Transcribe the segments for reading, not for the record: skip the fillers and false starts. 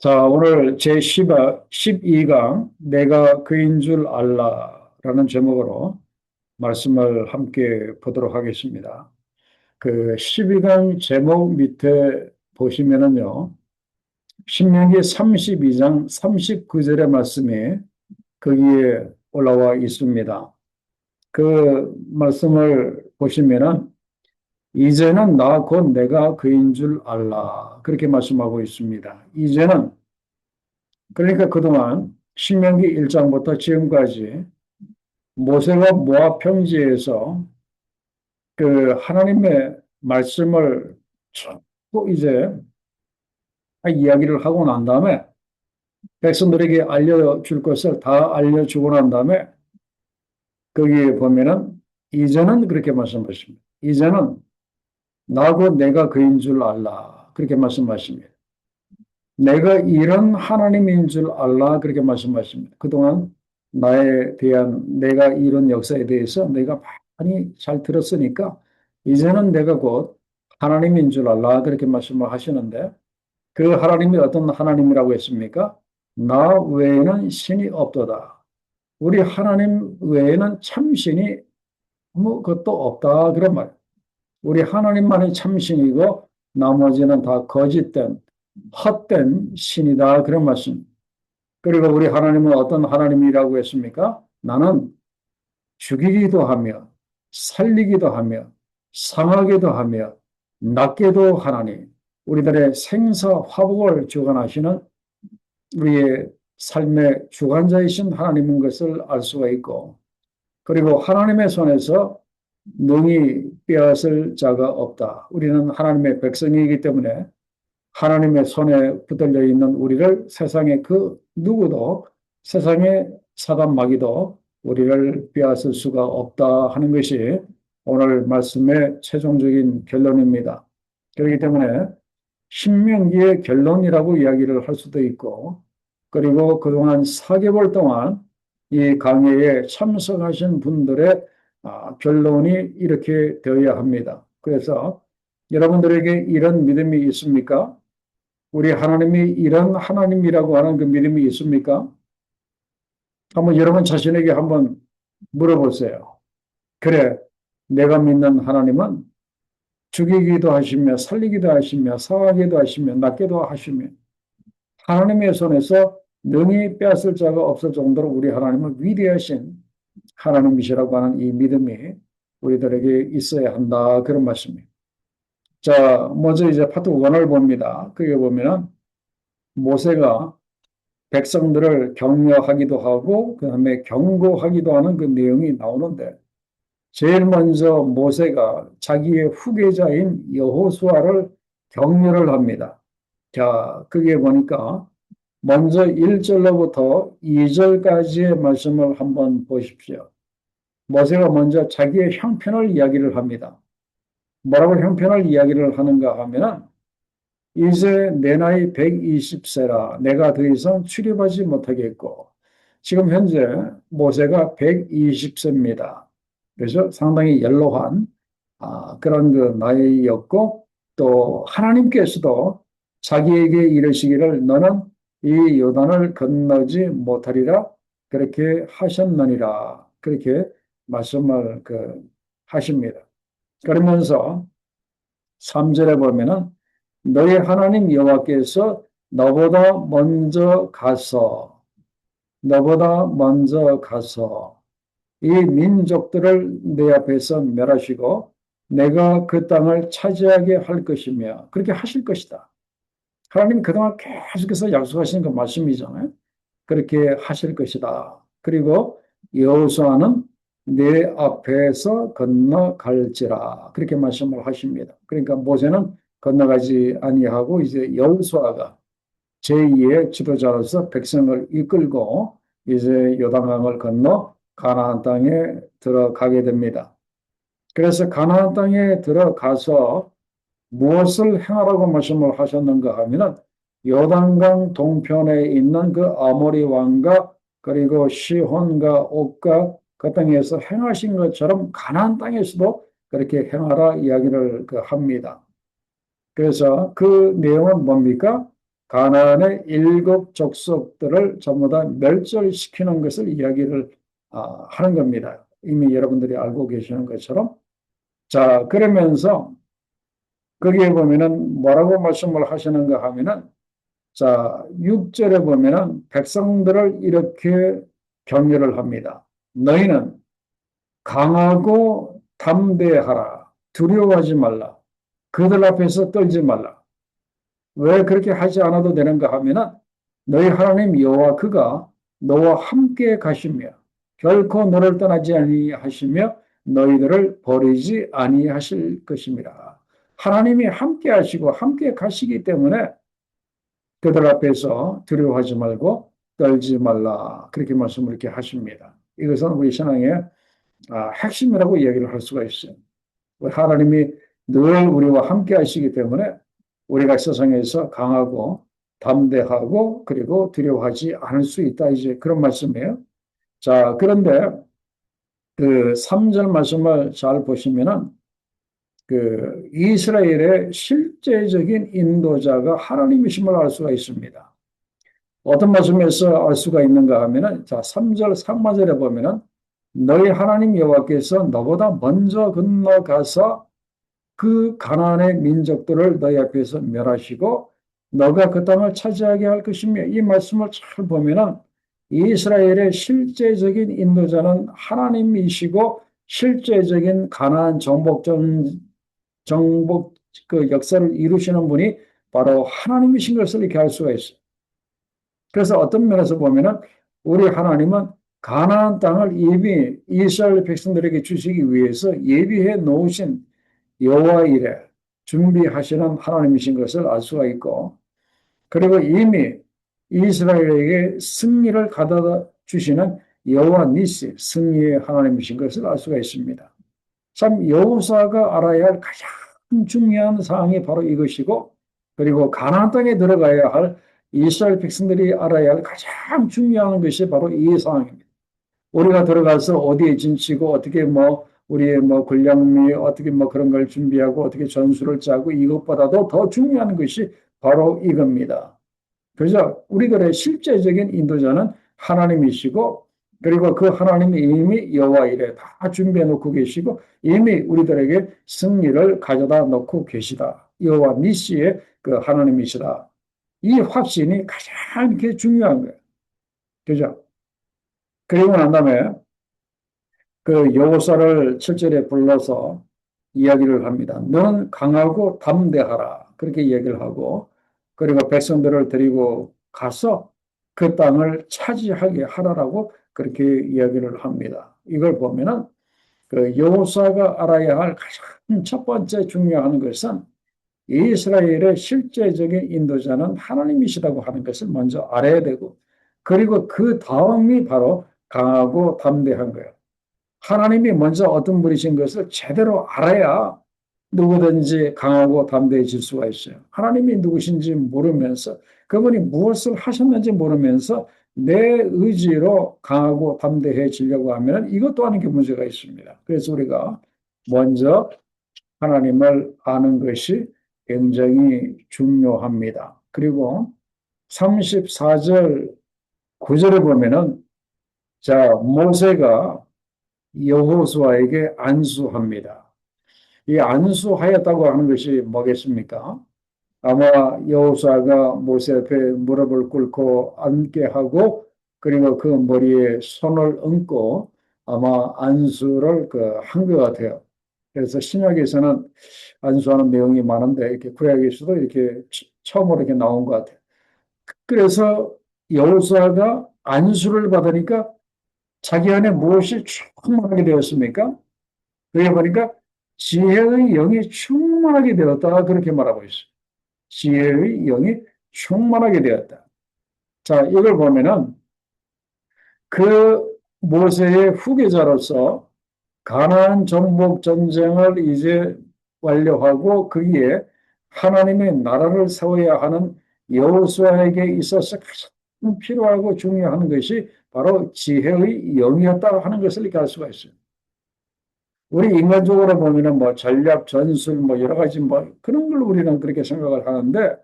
자, 오늘 제12강 내가 그인 줄 알라라는 제목으로 말씀을 함께 보도록 하겠습니다. 그 12강 제목 밑에 보시면은요. 신명기 32장 39절의 말씀이 거기에 올라와 있습니다. 그 말씀을 보시면은 이제는 나 곧 내가 그인 줄 알라 그렇게 말씀하고 있습니다. 이제는 그러니까 그동안 신명기 1장부터 지금까지 모세가 모압 평지에서 그 하나님의 말씀을 또 이제 이야기를 하고 난 다음에 백성들에게 알려줄 것을 다 알려주고 난 다음에 거기에 보면은 이제는 그렇게 말씀하십니다. 이제는 나고 내가 그인 줄 알라 그렇게 말씀하십니다. 내가 이런 하나님인 줄 알라 그렇게 말씀하십니다. 그동안 나에 대한 내가 이런 역사에 대해서 내가 많이 잘 들었으니까 이제는 내가 곧 하나님인 줄 알라 그렇게 말씀을 하시는데 그 하나님이 어떤 하나님이라고 했습니까? 나 외에는 신이 없도다. 우리 하나님 외에는 참신이 아무것도 없다 그런 말. 우리 하나님만이 참신이고 나머지는 다 거짓된 헛된 신이다 그런 말씀. 그리고 우리 하나님은 어떤 하나님이라고 했습니까? 나는 죽이기도 하며 살리기도 하며 상하기도 하며 낫게도 하나니 우리들의 생사 화복을 주관하시는 우리의 삶의 주관자이신 하나님인 것을 알 수가 있고 그리고 하나님의 손에서 능히 빼앗을 자가 없다. 우리는 하나님의 백성이기 때문에 하나님의 손에 붙들려 있는 우리를 세상의 그 누구도 세상의 사단 마귀도 우리를 빼앗을 수가 없다 하는 것이 오늘 말씀의 최종적인 결론입니다. 그렇기 때문에 신명기의 결론이라고 이야기를 할 수도 있고 그리고 그동안 4개월 동안 이 강의에 참석하신 분들의 결론이 이렇게 되어야 합니다. 그래서 여러분들에게 이런 믿음이 있습니까? 우리 하나님이 이런 하나님이라고 하는 그 믿음이 있습니까? 한번 여러분 자신에게 한번 물어보세요. 그래, 내가 믿는 하나님은 죽이기도 하시며 살리기도 하시며 사하기도 하시며 낫게도 하시며 하나님의 손에서 능히 빼앗을 자가 없을 정도로 우리 하나님은 위대하신 하나님이시라고 하는 이 믿음이 우리들에게 있어야 한다. 그런 말씀입니다. 자, 먼저 이제 파트 1을 봅니다. 그게 보면은 모세가 백성들을 격려하기도 하고 그다음에 경고하기도 하는 그 내용이 나오는데 제일 먼저 모세가 자기의 후계자인 여호수아를 격려를 합니다. 자, 그게 보니까 먼저 1절로부터 2절까지의 말씀을 한번 보십시오. 모세가 먼저 자기의 형편을 이야기를 합니다. 뭐라고 형편을 이야기를 하는가 하면은 이제 내 나이 120세라 내가 더 이상 출입하지 못하겠고 지금 현재 모세가 120세입니다. 그래서 상당히 연로한 그런 그 나이였고 또 하나님께서도 자기에게 이르시기를 너는 이 요단을 건너지 못하리라 그렇게 하셨느니라 그렇게 말씀을 하십니다. 그러면서 3절에 보면은 너희 하나님 여호와께서 너보다 먼저 가서 이 민족들을 내 앞에서 멸하시고 내가 그 땅을 차지하게 할 것이며 그렇게 하실 것이다. 하나님이 그동안 계속해서 약속하신 그 말씀이잖아요. 그렇게 하실 것이다. 그리고 여호수아는 내 앞에서 건너갈지라 그렇게 말씀을 하십니다. 그러니까 모세는 건너가지 아니하고 이제 여호수아가 제2의 지도자로서 백성을 이끌고 이제 요단강을 건너 가나안 땅에 들어가게 됩니다. 그래서 가나안 땅에 들어가서 무엇을 행하라고 말씀을 하셨는가 하면은 요단강 동편에 있는 그 아모리 왕과 그리고 시혼과 옥과 그 땅에서 행하신 것처럼 가나안 땅에서도 그렇게 행하라 이야기를 합니다. 그래서 그 내용은 뭡니까? 가나안의 일곱 족속들을 전부 다 멸절시키는 것을 이야기를 하는 겁니다. 이미 여러분들이 알고 계시는 것처럼. 자, 그러면서 거기에 보면은 뭐라고 말씀을 하시는가 하면은 자, 6절에 보면은 백성들을 이렇게 격려를 합니다. 너희는 강하고 담대하라. 두려워하지 말라. 그들 앞에서 떨지 말라. 왜 그렇게 하지 않아도 되는가 하면은 너희 하나님 여호와 그가 너와 함께 가시며 결코 너를 떠나지 아니하시며 너희들을 버리지 아니하실 것입니다. 하나님이 함께 하시고 함께 가시기 때문에 그들 앞에서 두려워하지 말고 떨지 말라. 그렇게 말씀을 이렇게 하십니다. 이것은 우리 신앙의 핵심이라고 이야기를 할 수가 있어요. 하나님이 늘 우리와 함께 하시기 때문에 우리가 세상에서 강하고 담대하고 그리고 두려워하지 않을 수 있다. 이제 그런 말씀이에요. 자, 그런데 그 3절 말씀을 잘 보시면은 그 이스라엘의 실제적인 인도자가 하나님이심을 알 수가 있습니다. 어떤 말씀에서 알 수가 있는가 하면은 자, 3절 상반절에 보면은 너희 하나님 여호와께서 너보다 먼저 건너가서 그 가나안의 민족들을 너희 앞에서 멸하시고 너가 그 땅을 차지하게 할 것이며 이 말씀을 잘 보면은 이스라엘의 실제적인 인도자는 하나님이시고 실제적인 가나안 정복 그 역사를 이루시는 분이 바로 하나님이신 것을 이렇게 알 수가 있어요. 그래서 어떤 면에서 보면은 우리 하나님은 가나안 땅을 이미 이스라엘 백성들에게 주시기 위해서 예비해 놓으신 여호와 이레 준비하시는 하나님이신 것을 알 수가 있고 그리고 이미 이스라엘에게 승리를 가져다 주시는 여호와 니시 승리의 하나님이신 것을 알 수가 있습니다. 참 여호사가 알아야 할 가장 중요한 사항이 바로 이것이고 그리고 가나안 땅에 들어가야 할 이스라엘 백성들이 알아야 할 가장 중요한 것이 바로 이 상황입니다. 우리가 들어가서 어디에 진치고 어떻게 뭐 우리의 뭐 군량미 어떻게 뭐 그런 걸 준비하고 어떻게 전술을 짜고 이것보다도 더 중요한 것이 바로 이겁니다. 그래서 우리들의 실제적인 인도자는 하나님이시고 그리고 그 하나님이 이미 여호와 이레 다 준비해 놓고 계시고 이미 우리들에게 승리를 가져다 놓고 계시다. 여호와 니시의 그 하나님이시다. 이 확신이 가장 이렇게 중요한 거예요. 그죠? 그리고 난 다음에 그 여호사를 7절에 불러서 이야기를 합니다. 너는 강하고 담대하라. 그렇게 이야기를 하고 그리고 백성들을 데리고 가서 그 땅을 차지하게 하라라고 그렇게 이야기를 합니다. 이걸 보면은 그 여호사가 알아야 할 가장 첫 번째 중요한 것은 이스라엘의 실제적인 인도자는 하나님이시라고 하는 것을 먼저 알아야 되고 그리고 그 다음이 바로 강하고 담대한 거예요. 하나님이 먼저 어떤 분이신 것을 제대로 알아야 누구든지 강하고 담대해질 수가 있어요. 하나님이 누구신지 모르면서 그분이 무엇을 하셨는지 모르면서 내 의지로 강하고 담대해지려고 하면 이것 또한 게 문제가 있습니다. 그래서 우리가 먼저 하나님을 아는 것이 굉장히 중요합니다. 그리고 34절 9절에 보면은 자 모세가 여호수아에게 안수합니다. 이 안수하였다고 하는 것이 뭐겠습니까? 아마 여호수아가 모세 앞에 무릎을 꿇고 앉게 하고 그리고 그 머리에 손을 얹고 아마 안수를 한 것 같아요. 그래서 신약에서는 안수하는 내용이 많은데 이렇게 구약에서도 이렇게 처음으로 이렇게 나온 것 같아요. 그래서 여호수아가 안수를 받으니까 자기 안에 무엇이 충만하게 되었습니까? 그게 보니까 지혜의 영이 충만하게 되었다. 그렇게 말하고 있어요. 지혜의 영이 충만하게 되었다. 자, 이걸 보면은 그 모세의 후계자로서 가나안 정복 전쟁을 이제 완료하고 거기에 하나님의 나라를 세워야 하는 여호수아에게 있어서 가장 필요하고 중요한 것이 바로 지혜의 영이었다 하는 것을 이렇게 알 수가 있어요. 우리 인간적으로 보면은 뭐 전략, 전술, 뭐 여러 가지 뭐 그런 걸 우리는 그렇게 생각을 하는데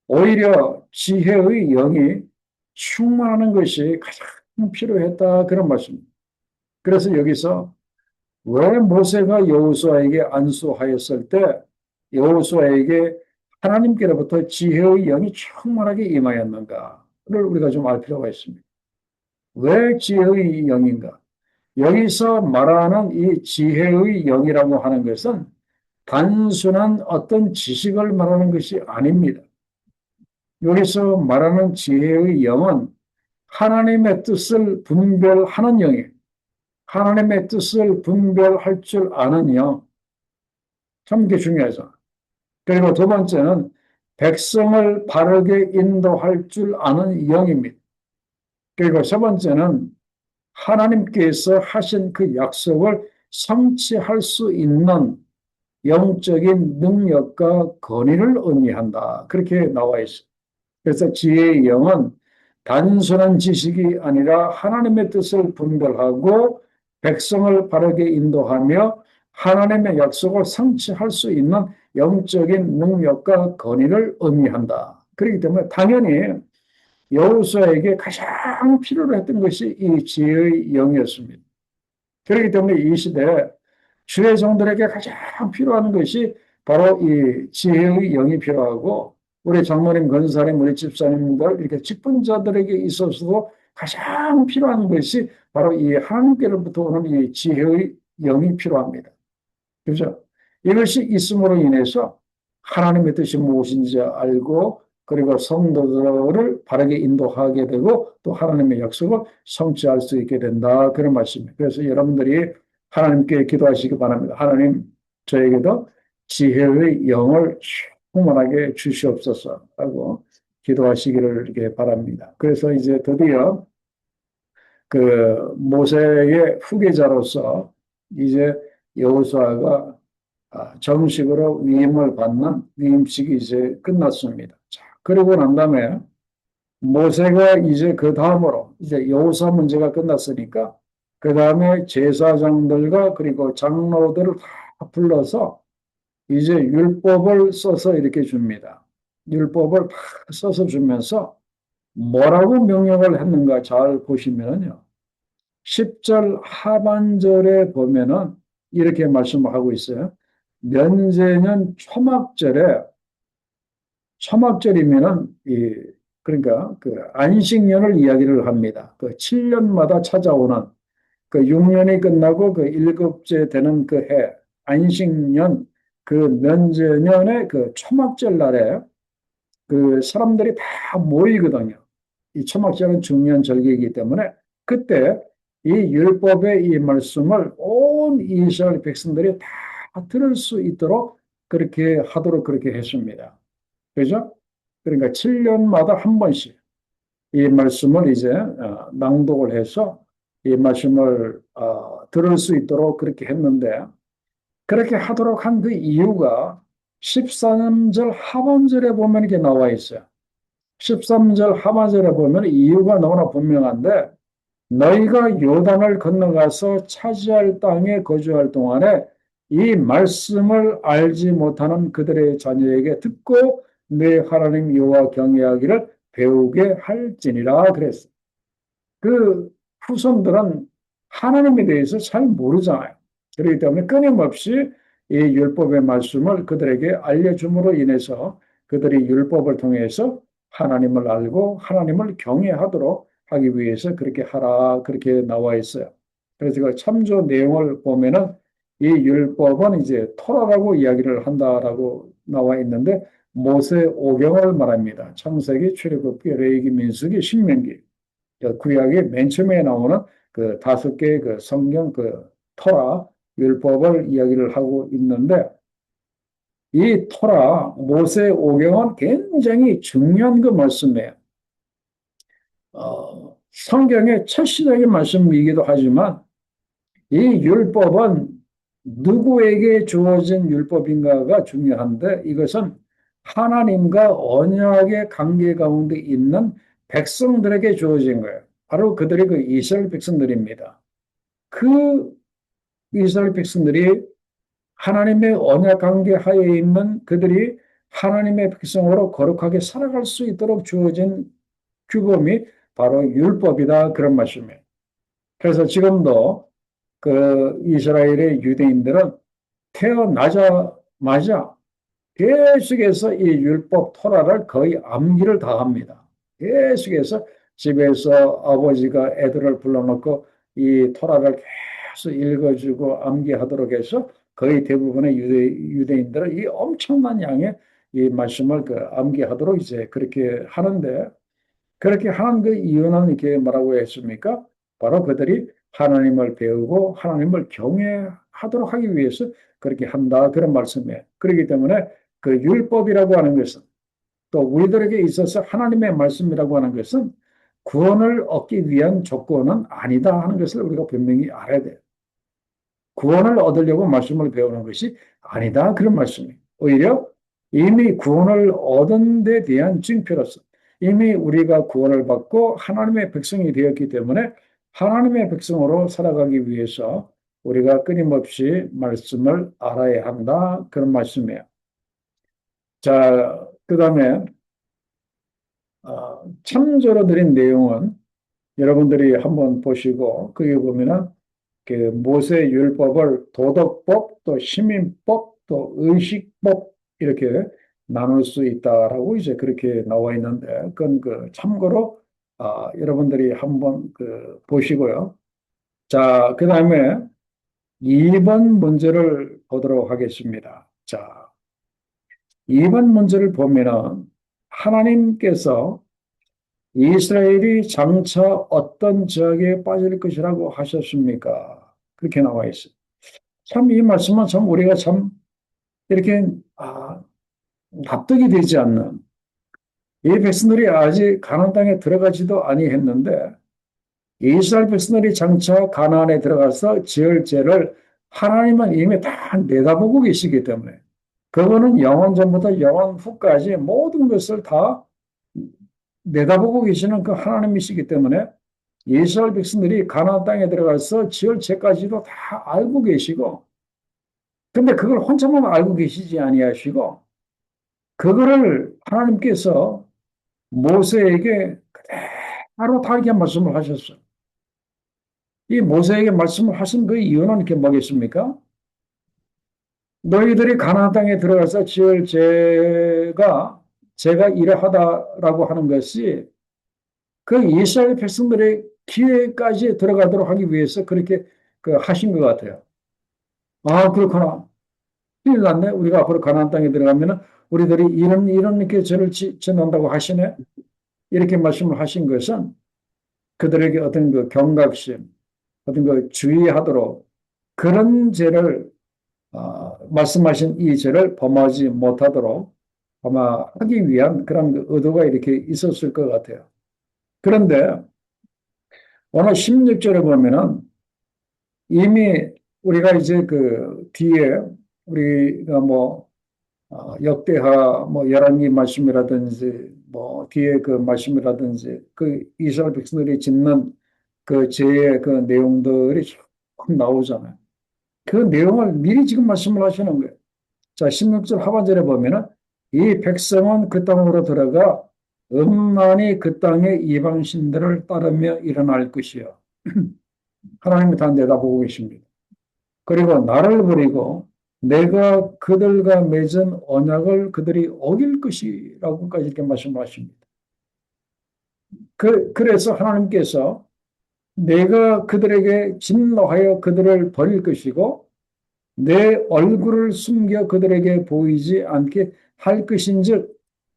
오히려 지혜의 영이 충만하는 것이 가장 필요했다. 그런 말씀입니다. 그래서 여기서 왜 모세가 여호수아에게 안수하였을 때 여호수아에게 하나님께로부터 지혜의 영이 충만하게 임하였는가를 우리가 좀 알 필요가 있습니다. 왜 지혜의 영인가? 여기서 말하는 이 지혜의 영이라고 하는 것은 단순한 어떤 지식을 말하는 것이 아닙니다. 여기서 말하는 지혜의 영은 하나님의 뜻을 분별하는 영이에요. 하나님의 뜻을 분별할 줄 아는 영. 참 이게 중요하죠. 그리고 두 번째는 백성을 바르게 인도할 줄 아는 영입니다. 그리고 세 번째는 하나님께서 하신 그 약속을 성취할 수 있는 영적인 능력과 권위를 의미한다. 그렇게 나와 있어요. 그래서 지혜의 영은 단순한 지식이 아니라 하나님의 뜻을 분별하고 백성을 바르게 인도하며 하나님의 약속을 성취할 수 있는 영적인 능력과 권위를 의미한다. 그렇기 때문에 당연히 여호수아에게 가장 필요로 했던 것이 이 지혜의 영이었습니다. 그렇기 때문에 이 시대에 주의 종들에게 가장 필요한 것이 바로 이 지혜의 영이 필요하고 우리 장로님, 권사님, 우리 집사님들 이렇게 직분자들에게 있어서도 가장 필요한 것이 바로 이 하나님께로부터 오는 이 지혜의 영이 필요합니다. 그죠? 이것이 있음으로 인해서 하나님의 뜻이 무엇인지 알고 그리고 성도들을 바르게 인도하게 되고 또 하나님의 약속을 성취할 수 있게 된다. 그런 말씀입니다. 그래서 여러분들이 하나님께 기도하시기 바랍니다. 하나님, 저에게도 지혜의 영을 충만하게 주시옵소서 하고 기도하시기를 이렇게 바랍니다. 그래서 이제 드디어 그 모세의 후계자로서 이제 여호수아가 정식으로 위임을 받는 위임식이 이제 끝났습니다. 자, 그러고 난 다음에 모세가 이제 그 다음으로 이제 여호수아 문제가 끝났으니까 그 다음에 제사장들과 그리고 장로들을 다 불러서 이제 율법을 써서 이렇게 줍니다. 율법을 다 써서 주면서 뭐라고 명령을 했는가 잘 보시면요. 10절 하반절에 보면은 이렇게 말씀하고 있어요. 면제년 초막절이면은 그러니까 그 안식년을 이야기를 합니다. 그 7년마다 찾아오는 그 6년이 끝나고 그 일곱째 되는 그 해, 안식년, 그 면제년의 그 초막절 날에 그 사람들이 다 모이거든요. 이 초막절은 중요한 절기이기 때문에 그때 이 율법의 이 말씀을 온 이스라엘 백성들이 다 들을 수 있도록 그렇게 하도록 그렇게 했습니다. 그죠? 그러니까 7년마다 한 번씩 이 말씀을 이제 낭독을 해서 이 말씀을 들을 수 있도록 그렇게 했는데 그렇게 하도록 한 그 이유가 13절 하반절에 보면 이게 나와 있어요. 13절 하반절에 보면 이유가 너무나 분명한데 너희가 요단을 건너가서 차지할 땅에 거주할 동안에 이 말씀을 알지 못하는 그들의 자녀에게 듣고 내 하나님 여호와 경외하기를 배우게 할지니라 그랬어요. 그 후손들은 하나님에 대해서 잘 모르잖아요. 그렇기 때문에 끊임없이 이 율법의 말씀을 그들에게 알려줌으로 인해서 그들이 율법을 통해서 하나님을 알고 하나님을 경외하도록 하기 위해서 그렇게 하라 그렇게 나와 있어요. 그래서 그 참조 내용을 보면은 이 율법은 이제 토라라고 이야기를 한다라고 나와 있는데 모세 오경을 말합니다. 창세기, 출애굽기, 레위기, 민수기, 신명기. 구약의 맨 처음에 나오는 그 5개의 그 성경 그 토라 율법을 이야기를 하고 있는데 이 토라 모세 오경은 굉장히 중요한 그 말씀이에요. 성경의 첫 시작의 말씀이기도 하지만 이 율법은 누구에게 주어진 율법인가가 중요한데 이것은 하나님과 언약의 관계 가운데 있는 백성들에게 주어진 거예요. 바로 그들이 그 이스라엘 백성들입니다. 그 이스라엘 백성들이 하나님의 언약 관계 하에 있는 그들이 하나님의 백성으로 거룩하게 살아갈 수 있도록 주어진 규범이 바로 율법이다. 그런 말씀이에요. 그래서 지금도 그 이스라엘의 유대인들은 태어나자마자 계속해서 이 율법 토라를 거의 암기를 다 합니다. 계속해서 집에서 아버지가 애들을 불러놓고 이 토라를 계속 읽어주고 암기하도록 해서 거의 대부분의 유대인들은 이 엄청난 양의 이 말씀을 그 암기하도록 이제 그렇게 하는데, 그렇게 하는 그 이유는 이렇게 뭐라고 했습니까? 바로 그들이 하나님을 배우고 하나님을 경외하도록 하기 위해서 그렇게 한다. 그런 말씀이에요. 그렇기 때문에 그 율법이라고 하는 것은, 또 우리들에게 있어서 하나님의 말씀이라고 하는 것은 구원을 얻기 위한 조건은 아니다 하는 것을 우리가 분명히 알아야 돼요. 구원을 얻으려고 말씀을 배우는 것이 아니다. 그런 말씀이에요. 오히려 이미 구원을 얻은 데 대한 증표로서 이미 우리가 구원을 받고 하나님의 백성이 되었기 때문에 하나님의 백성으로 살아가기 위해서 우리가 끊임없이 말씀을 알아야 한다. 그런 말씀이에요. 자, 그 다음에 참조로 드린 내용은 여러분들이 한번 보시고 거기 보면은 그 모세 율법을 도덕법, 또 시민법, 또 의식법 이렇게 나눌 수 있다라고 이제 그렇게 나와 있는데, 그건 그 참고로 여러분들이 한번 그 보시고요. 자, 그 다음에 2번 문제를 보도록 하겠습니다. 자, 2번 문제를 보면은 하나님께서 이스라엘이 장차 어떤 지역에 빠질 것이라고 하셨습니까? 그렇게 나와 있어요. 참 이 말씀은 참 우리가 참 이렇게 납득이 되지 않는, 이 백성들이 아직 가나안 땅에 들어가지도 아니했는데 이스라엘 백성들이 장차 가나안에 들어가서 지을 죄를 하나님은 이미 다 내다보고 계시기 때문에, 그거는 영원 전부터 영원 후까지 모든 것을 다 내다보고 계시는 그 하나님이시기 때문에 이스라엘 백성들이 가나안 땅에 들어가서 지을 죄까지도 다 알고 계시고, 근데 그걸 혼자만 알고 계시지 아니하시고 그거를 하나님께서 모세에게 그대로 다 이렇게 말씀을 하셨어요. 이 모세에게 말씀을 하신 그 이유는 이렇게 뭐겠습니까? 너희들이 가나안 땅에 들어가서 지을 죄가 제가 이러하다라고 하는 것이 그 이스라엘 백성들의 기회까지 들어가도록 하기 위해서 그렇게 그 하신 것 같아요. 아, 그렇구나. 큰일 났네. 우리가 앞으로 가나안 땅에 들어가면은 우리들이 이런 이렇게 죄를 짓는다고 하시네. 이렇게 말씀을 하신 것은 그들에게 어떤 그 경각심, 어떤 그 주의하도록 그런 죄를 말씀하신 이 죄를 범하지 못하도록 아마 하기 위한 그런 그 의도가 이렇게 있었을 것 같아요. 그런데 오늘 16절에 보면은 이미 우리가 이제 그 뒤에 우리가 뭐 역대하 뭐 열왕기 말씀이라든지 뭐 뒤에 그 말씀이라든지 그 이스라엘 백성들이 짓는 그 죄의 그 내용들이 쭉 나오잖아요. 그 내용을 미리 지금 말씀을 하시는 거예요. 자, 16절 하반절에 보면은 이 백성은 그 땅으로 들어가 음란히 그 땅의 이방신들을 따르며 일어날 것이요. 하나님이 다 내다보고 계십니다. 그리고 나를 버리고 내가 그들과 맺은 언약을 그들이 어길 것이라고까지 이렇게 말씀하십니다. 그래서 하나님께서 내가 그들에게 진노하여 그들을 버릴 것이고 내 얼굴을 숨겨 그들에게 보이지 않게 할 것인즉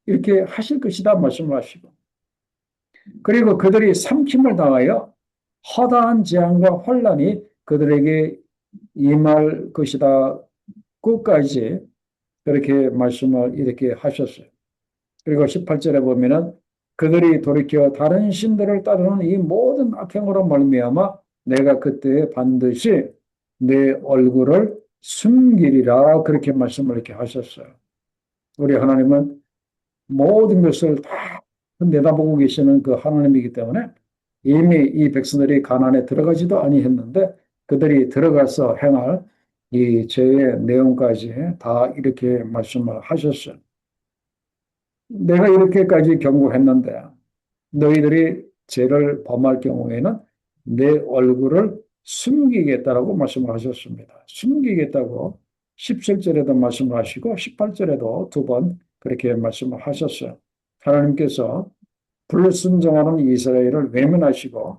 이렇게 하실 것이다 말씀을 하시고, 그리고 그들이 삼킴을 당하여 허다한 재앙과 혼란이 그들에게 임할 것이다 끝까지 그렇게 말씀을 이렇게 하셨어요. 그리고 18절에 보면은 그들이 돌이켜 다른 신들을 따르는 이 모든 악행으로 말미암아 내가 그때 반드시 내 얼굴을 숨기리라 그렇게 말씀을 이렇게 하셨어요. 우리 하나님은 모든 것을 다 내다보고 계시는 그 하나님이기 때문에 이미 이 백성들이 가나안에 들어가지도 아니했는데 그들이 들어가서 행할 이 죄의 내용까지 다 이렇게 말씀을 하셨어요. 내가 이렇게까지 경고했는데 너희들이 죄를 범할 경우에는 내 얼굴을 숨기겠다라고 말씀을 하셨습니다. 숨기겠다고 17절에도 말씀을 하시고 18절에도 두 번 그렇게 말씀을 하셨어요. 하나님께서 불순종하는 이스라엘을 외면하시고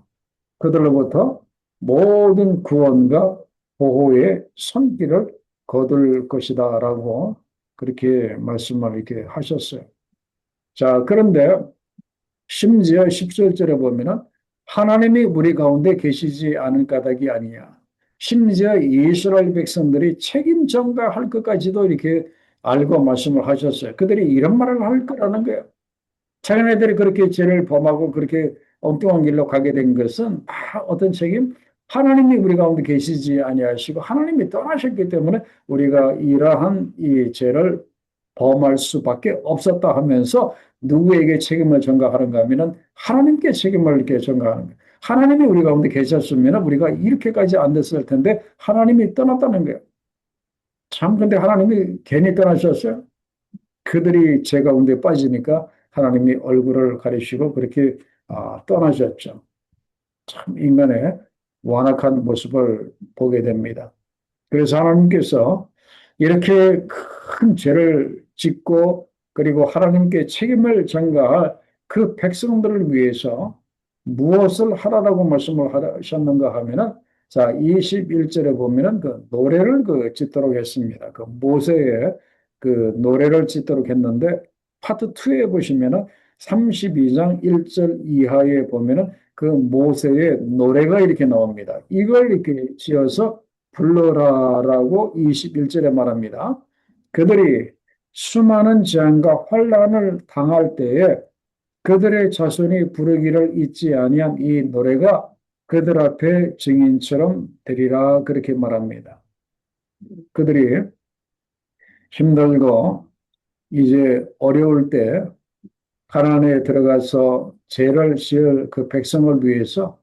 그들로부터 모든 구원과 보호의 손길을 거둘 것이다라고 그렇게 말씀을 이렇게 하셨어요. 자, 그런데 심지어 17절에 보면은 하나님이 우리 가운데 계시지 않은 까닭이 아니냐. 심지어 이스라엘 백성들이 책임 전가할 것까지도 이렇게 알고 말씀을 하셨어요. 그들이 이런 말을 할 거라는 거예요. 자기네들이 그렇게 죄를 범하고 그렇게 엉뚱한 길로 가게 된 것은 다 어떤 책임? 하나님이 우리 가운데 계시지 아니하시고 하나님이 떠나셨기 때문에 우리가 이러한 이 죄를 범할 수밖에 없었다 하면서 누구에게 책임을 전가하는가 하면은 하나님께 책임을 이렇게 전가하는 거예요. 하나님이 우리 가운데 계셨으면 우리가 이렇게까지 안 됐을 텐데 하나님이 떠났다는 거예요. 참 근데 하나님이 괜히 떠나셨어요? 그들이 죄 가운데 빠지니까 하나님이 얼굴을 가리시고 그렇게 떠나셨죠. 참 인간의 완악한 모습을 보게 됩니다. 그래서 하나님께서 이렇게 큰 죄를 짓고 그리고 하나님께 책임을 전가할 그 백성들을 위해서 무엇을 하라라고 말씀을 하셨는가 하면은 자, 21절에 보면은 그 노래를 그 짓도록 했습니다. 그 모세의 그 노래를 짓도록 했는데 파트 2에 보시면은 32장 1절 이하에 보면은 그 모세의 노래가 이렇게 나옵니다. 이걸 이렇게 지어서 불러라라고 21절에 말합니다. 그들이 수많은 재앙과 환란을 당할 때에 그들의 자손이 부르기를 잊지 아니한 이 노래가 그들 앞에 증인처럼 되리라 그렇게 말합니다. 그들이 힘들고 이제 어려울 때 가나안에 들어가서 죄를 지을 그 백성을 위해서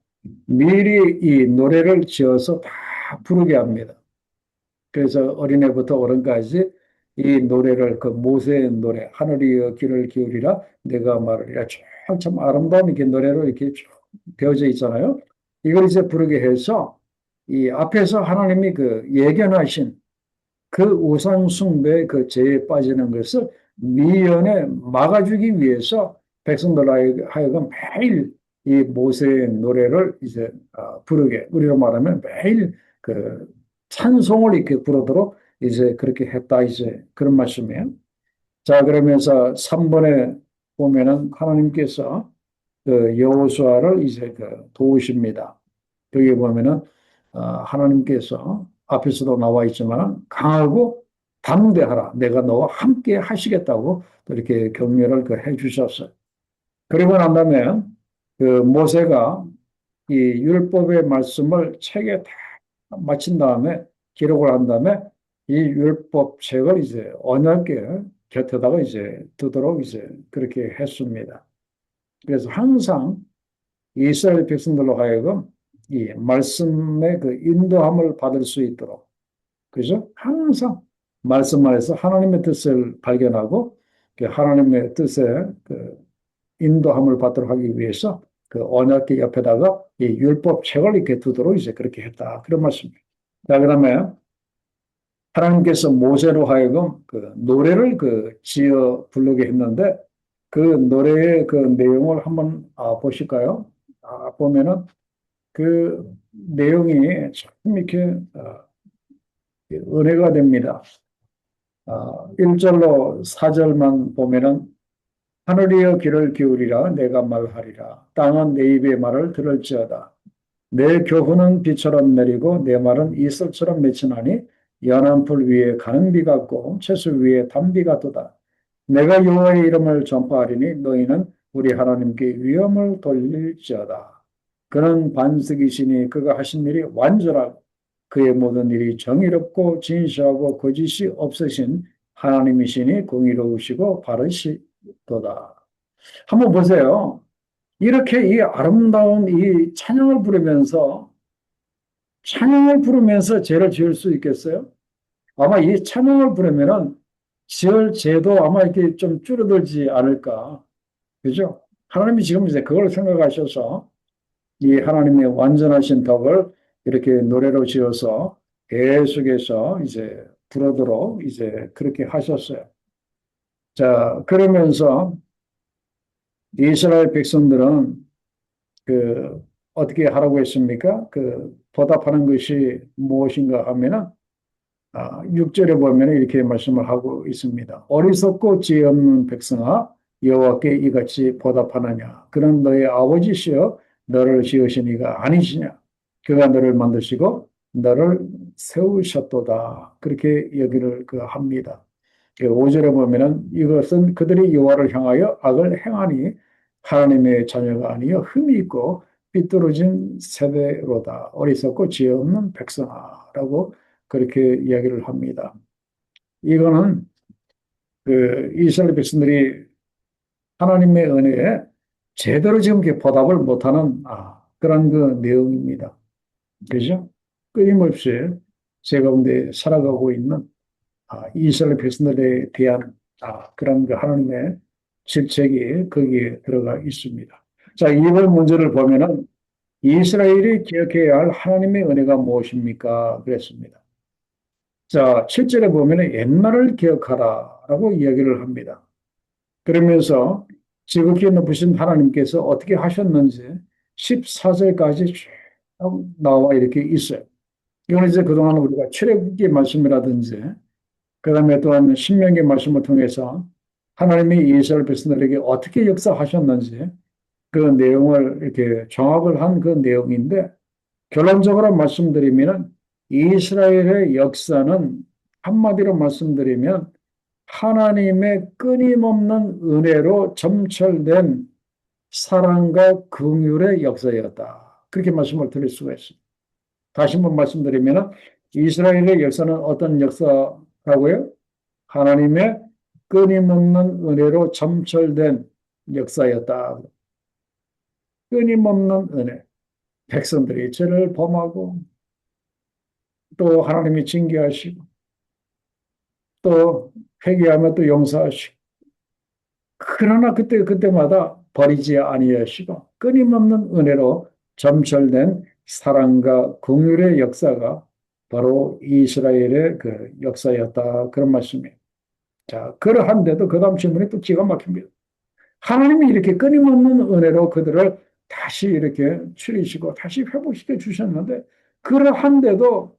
미리 이 노래를 지어서 다 부르게 합니다. 그래서 어린애부터 어른까지 이 노래를 그 모세의 노래 하늘이여 귀를 기울이라 내가 말하리라 참 아름다운 이렇게 노래로 이렇게 쭉 되어져 있잖아요. 이걸 이제 부르게 해서 이 앞에서 하나님이 그 예견하신 그 우상 숭배 그 죄에 빠지는 것을 미연에 막아주기 위해서 백성들 하여금 매일 이 모세의 노래를 이제 부르게 우리로 말하면 매일 그 찬송을 이렇게 부르도록 이제 그렇게 했다 이제 그런 말씀이에요. 자 그러면서 3번에 보면은 하나님께서 그 여호수아를 이제 그 도우십니다. 여기 보면은 하나님께서 앞에서도 나와 있지만 강하고 담대하라. 내가 너와 함께 하시겠다고 이렇게 격려를 그 해주셨어요. 그리고 난 다음에 그 모세가 이 율법의 말씀을 책에 다 마친 다음에 기록을 한 다음에 이 율법책을 이제 언약궤 곁에다가 이제 두도록 이제 그렇게 했습니다. 그래서 항상 이스라엘 백성들로 하여금 이 말씀의 그 인도함을 받을 수 있도록 그죠? 항상 말씀 안에서 하나님의 뜻을 발견하고 그 하나님의 뜻에 그 인도함을 받도록 하기 위해서 그 언약궤 옆에다가 이 율법책을 이렇게 두도록 이제 그렇게 했다. 그런 말씀입니다. 자, 그다음에 하나님께서 모세로 하여금 그 노래를 그 지어 부르게 했는데 그 노래의 그 내용을 한번 보실까요? 보면은 그 내용이 참 이렇게 은혜가 됩니다. 1절로 4절만 보면은 하늘이여 귀를 기울이라 내가 말하리라 땅은 내 입의 말을 들을지어다 내 교훈은 비처럼 내리고 내 말은 이슬처럼 맺히나니 연한 풀 위에 가는 비 같고 채수 위에 단비 같도다 내가 여호와의 이름을 전파하리니 너희는 우리 하나님께 위엄을 돌릴지어다 그는 반석이시니 그가 하신 일이 완전하고 그의 모든 일이 정의롭고 진실하고 거짓이 없으신 하나님이시니 공의로우시고 바르시도다. 한번 보세요. 이렇게 이 아름다운 이 찬양을 부르면서 죄를 지을 수 있겠어요? 아마 이 찬양을 부르면은 지을 죄도 아마 이렇게 좀 줄어들지 않을까. 그죠? 하나님이 지금 이제 그걸 생각하셔서 이 하나님의 완전하신 덕을 이렇게 노래로 지어서 계속해서 이제 부르도록 이제 그렇게 하셨어요. 자, 그러면서 이스라엘 백성들은 그 어떻게 하라고 했습니까? 그 보답하는 것이 무엇인가 하면은 6절에 보면 이렇게 말씀을 하고 있습니다. 어리석고 지혜 없는 백성아 여호와께 이같이 보답하느냐 그는 너의 아버지시여 너를 지으신 이가 아니시냐 그가 너를 만드시고 너를 세우셨도다 그렇게 얘기를 합니다. 5절에 보면은 이것은 그들이 여호와를 향하여 악을 행하니 하나님의 자녀가 아니여 흠이 있고 삐뚤어진 세대로다 어리석고 지혜 없는 백성아라고 그렇게 이야기를 합니다. 이거는 그 이스라엘 백성들이 하나님의 은혜에 제대로 지금 보답을 못하는 그런 내용입니다. 그죠? 끊임없이 제 가운데 살아가고 있는 이스라엘 백성들에 대한 그런 하나님의 질책이 거기에 들어가 있습니다. 자, 이번 문제를 보면은 이스라엘이 기억해야 할 하나님의 은혜가 무엇입니까? 그랬습니다. 자, 7절에 보면 옛날을 기억하라라고 이야기를 합니다. 그러면서 지극히 높으신 하나님께서 어떻게 하셨는지 14절까지 쭉 나와 이렇게 있어요. 이건 이제 그동안 우리가 출애굽기 말씀이라든지 그다음에 또한 신명기 말씀을 통해서 하나님이 이스라엘 백성들에게 어떻게 역사하셨는지 그 내용을 이렇게 종합을 한 그 내용인데 결론적으로 말씀드리면 이스라엘의 역사는 한마디로 말씀드리면 하나님의 끊임없는 은혜로 점철된 사랑과 긍휼의 역사였다. 그렇게 말씀을 드릴 수가 있습니다. 다시 한번 말씀드리면 이스라엘의 역사는 어떤 역사라고요? 하나님의 끊임없는 은혜로 점철된 역사였다. 끊임없는 은혜. 백성들이 죄를 범하고 또 하나님이 징계하시고 또 회개하면 또 용서하시고 그러나 그때마다 버리지 아니하시고 끊임없는 은혜로 점철된 사랑과 긍휼의 역사가 바로 이스라엘의 그 역사였다. 그런 말씀이에요. 자, 그러한데도 그 다음 질문이 또 기가 막힙니다. 하나님이 이렇게 끊임없는 은혜로 그들을 다시 이렇게 추리시고 다시 회복시켜 주셨는데 그러한데도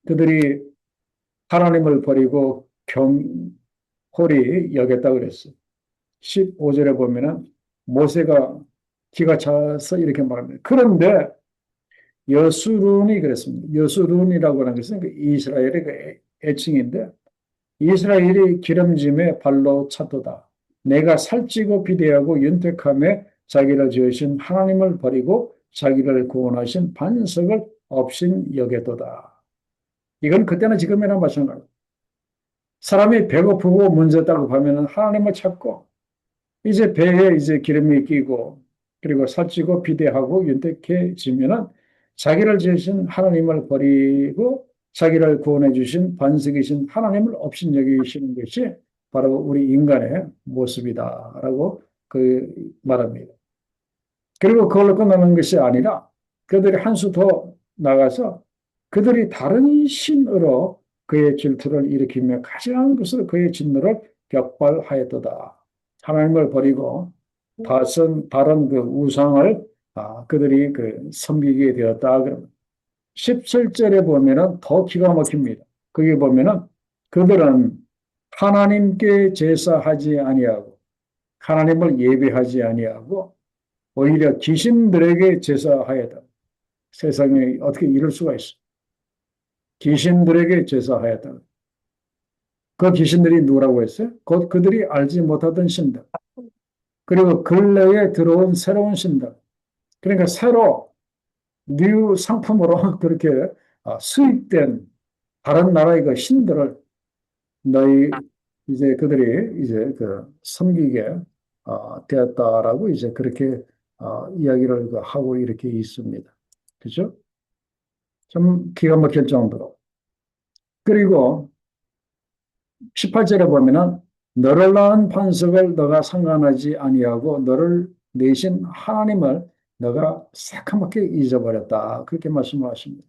그들이 하나님을 버리고 경홀히 여겼다 그랬어요. 15절에 보면은 모세가 기가 차서 이렇게 말합니다. 그런데 여수룬이 그랬습니다. 여수룬이라고 하는 것은 이스라엘의 애칭인데 이스라엘이 기름짐에 발로 찼도다. 내가 살찌고 비대하고 윤택함에 자기를 지으신 하나님을 버리고 자기를 구원하신 반석을 없인 여겼도다. 이건 그때나 지금이나 마찬가지입니다. 사람이 배고프고 문제다고 하면 하나님을 찾고 이제 배에 이제 기름이 끼고 그리고 살찌고 비대하고 윤택해지면은 자기를 지으신 하나님을 버리고 자기를 구원해 주신 반석이신 하나님을 업신여기시는 것이 바로 우리 인간의 모습이다라고 말합니다. 그리고 그걸로 끝나는 것이 아니라 그들이 한 수 더 나가서 그들이 다른 신으로 그의 질투를 일으키며 가증한 것으로 그의 진노를 격발하였도다. 하나님을 버리고 다른 우상을 그들이 섬기게 되었다. 그러면 17절에 보면은 더 기가 막힙니다. 거기 보면은 그들은 하나님께 제사하지 아니하고 하나님을 예배하지 아니하고 오히려 귀신들에게 제사하였다. 세상에 어떻게 이럴 수가 있어? 귀신들에게 제사하였다. 그 귀신들이 누구라고 했어요? 곧 그들이 알지 못하던 신들. 그리고 근래에 들어온 새로운 신들. 그러니까 새로 뉴 상품으로 그렇게 수입된 다른 나라의 그 신들을 너희 이제 그들이 이제 섬기게 되었다라고 이제 그렇게 이야기를 하고 이렇게 있습니다. 그죠? 좀 기가 막힐 정도로. 그리고 18절에 보면은 너를 낳은 반석을 너가 상관하지 아니하고 너를 내신 하나님을 너가 새카맣게 잊어버렸다. 그렇게 말씀하십니다.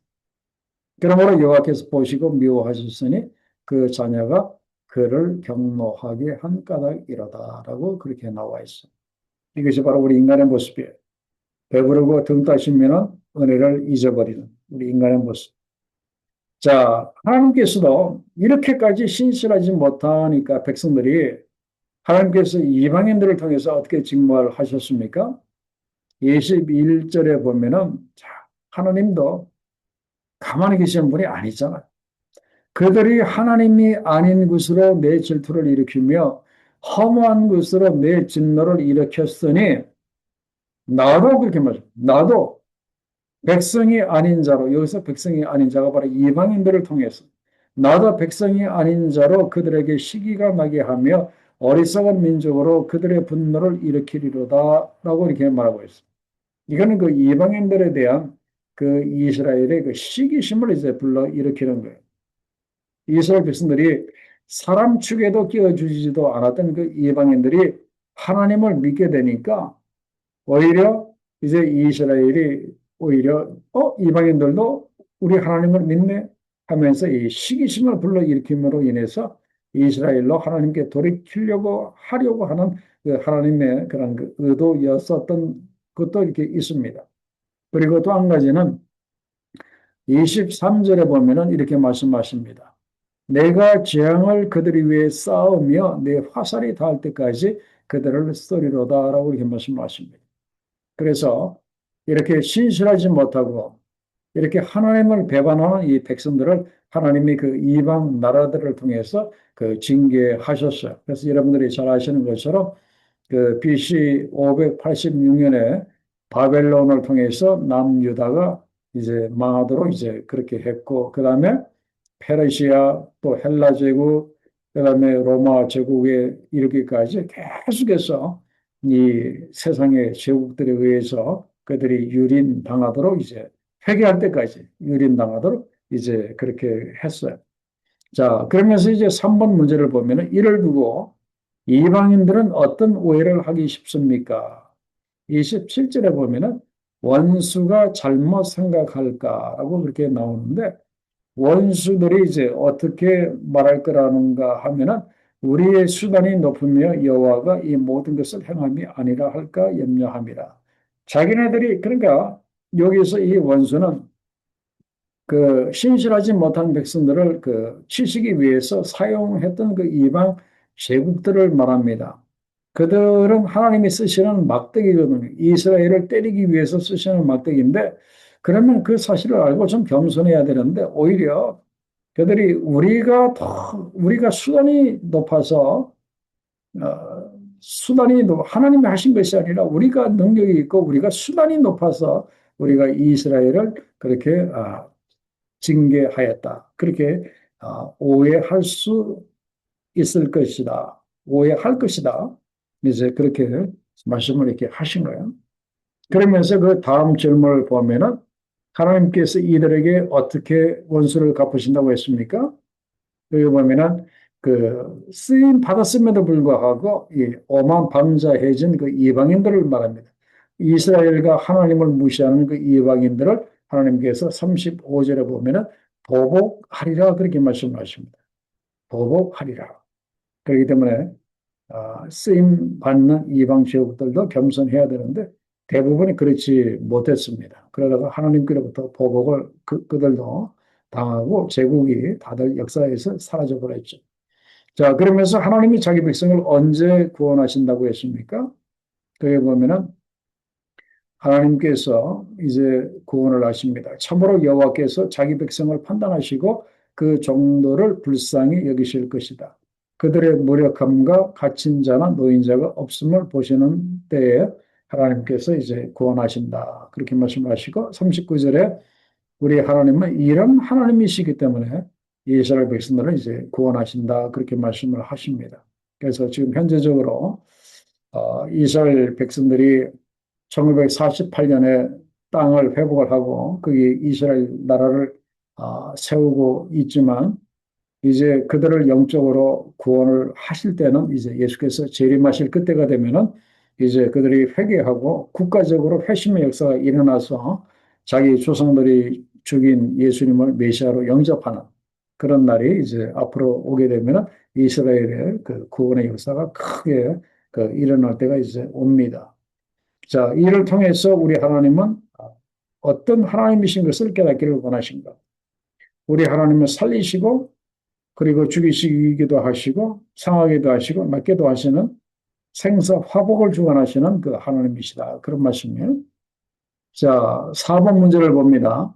그러므로 여호와께서 보시고 미워하셨으니 그 자녀가 그를 경노하게 한 까닭이로다라고 그렇게 나와 있어. 이것이 바로 우리 인간의 모습이에요. 배부르고 등 따시면 은혜를 잊어버리는 우리 인간의 모습. 자, 하나님께서도 이렇게까지 신실하지 못하니까 백성들이 하나님께서 이방인들을 통해서 어떻게 직무를 하셨습니까? 21절에 보면은 자, 하나님도 가만히 계시는 분이 아니잖아요. 그들이 하나님이 아닌 것으로 내 질투를 일으키며 허무한 것으로 내 진노를 일으켰으니 나도 그렇게 말해요. 나도 백성이 아닌 자로 여기서 백성이 아닌 자가 바로 이방인들을 통해서 나도 백성이 아닌 자로 그들에게 시기가 나게 하며 어리석은 민족으로 그들의 분노를 일으키리로다라고 이렇게 말하고 있습니다. 이거는 그 이방인들에 대한 그 이스라엘의 그 시기심을 이제 불러 일으키는 거예요. 이스라엘 백성들이 사람 축에도 끼워주지도 않았던 그 이방인들이 하나님을 믿게 되니까 오히려 이제 이스라엘이 오히려 이방인들도 우리 하나님을 믿네 하면서 이 시기심을 불러일으킴으로 인해서 이스라엘로 하나님께 돌이키려고 하려고 하는 그 하나님의 그런 그 의도였었던 것도 이렇게 있습니다. 그리고 또 한 가지는 23절에 보면은 이렇게 말씀하십니다. 내가 재앙을 그들이 위해 쌓으며 내 화살이 닿을 때까지 그들을 쏘리로다라고 이렇게 말씀하십니다. 그래서 이렇게 신실하지 못하고 이렇게 하나님을 배반하는 이 백성들을 하나님이 그 이방 나라들을 통해서 그 징계하셨어요. 그래서 여러분들이 잘 아시는 것처럼 그 BC 586년에 바벨론을 통해서 남유다가 이제 망하도록 이제 그렇게 했고, 그 다음에 페르시아 또 헬라 제국, 그 다음에 로마 제국에 이르기까지 계속해서 이 세상의 제국들에 의해서 그들이 유린당하도록 이제 회개할 때까지 유린당하도록 이제 그렇게 했어요. 자, 그러면서 이제 3번 문제를 보면은 이를 두고 이방인들은 어떤 오해를 하기 쉽습니까? 27절에 보면은 원수가 잘못 생각할까라고 그렇게 나오는데 원수들이 이제 어떻게 말할 거라는가 하면은 우리의 수단이 높으며 여호와가 이 모든 것을 행함이 아니라 할까 염려함이라. 자기네들이 그러니까 여기서 이 원수는 그 신실하지 못한 백성들을 그 치시기 위해서 사용했던 그 이방 제국들을 말합니다. 그들은 하나님이 쓰시는 막대기거든요. 이스라엘을 때리기 위해서 쓰시는 막대기인데 그러면 그 사실을 알고 좀 겸손해야 되는데 오히려 그들이 우리가 수단이 높아서 수단이 하나님이 하신 것이 아니라 우리가 능력이 있고 우리가 수단이 높아서 우리가 이스라엘을 그렇게 징계하였다. 그렇게 오해할 수 있을 것이다. 오해할 것이다. 이제 그렇게 말씀을 이렇게 하신 거예요. 그러면서 그 다음 질문을 보면은 하나님께서 이들에게 어떻게 원수를 갚으신다고 했습니까? 여기 보면은 그 쓰임 받았음에도 불구하고 이 오만 방자해진 그 이방인들을 말합니다. 이스라엘과 하나님을 무시하는 그 이방인들을 하나님께서 35절에 보면은 보복하리라 그렇게 말씀하십니다. 보복하리라. 그렇기 때문에 쓰임 받는 이방 제국들도 겸손해야 되는데 대부분이 그렇지 못했습니다. 그러다가 하나님께로부터 보복을 그들도 당하고 제국이 다들 역사에서 사라져 버렸죠. 자, 그러면서 하나님이 자기 백성을 언제 구원하신다고 했습니까? 거기 보면은 하나님께서 이제 구원을 하십니다. 참으로 여호와께서 자기 백성을 판단하시고 그 정도를 불쌍히 여기실 것이다. 그들의 무력함과 갇힌 자나 노인자가 없음을 보시는 때에 하나님께서 이제 구원하신다. 그렇게 말씀하시고 39절에 우리 하나님은 이런 하나님이시기 때문에 이스라엘 백성들을 이제 구원하신다. 그렇게 말씀을 하십니다. 그래서 지금 현재적으로 이스라엘 백성들이 1948년에 땅을 회복을 하고 거기 이스라엘 나라를 세우고 있지만 이제 그들을 영적으로 구원을 하실 때는 이제 예수께서 재림하실 그때가 되면은 이제 그들이 회개하고 국가적으로 회심의 역사가 일어나서 자기 조상들이 죽인 예수님을 메시아로 영접하는 그런 날이 이제 앞으로 오게 되면은 이스라엘의 그 구원의 역사가 크게 그 일어날 때가 이제 옵니다. 자, 이를 통해서 우리 하나님은 어떤 하나님이신 것을 깨닫기를 원하신가? 우리 하나님은 살리시고 그리고 죽이시기도 하시고 상하기도 하시고 낫게도 하시는 생사 화복을 주관하시는 그 하나님이시다. 그런 말씀이에요. 자, 4번 문제를 봅니다.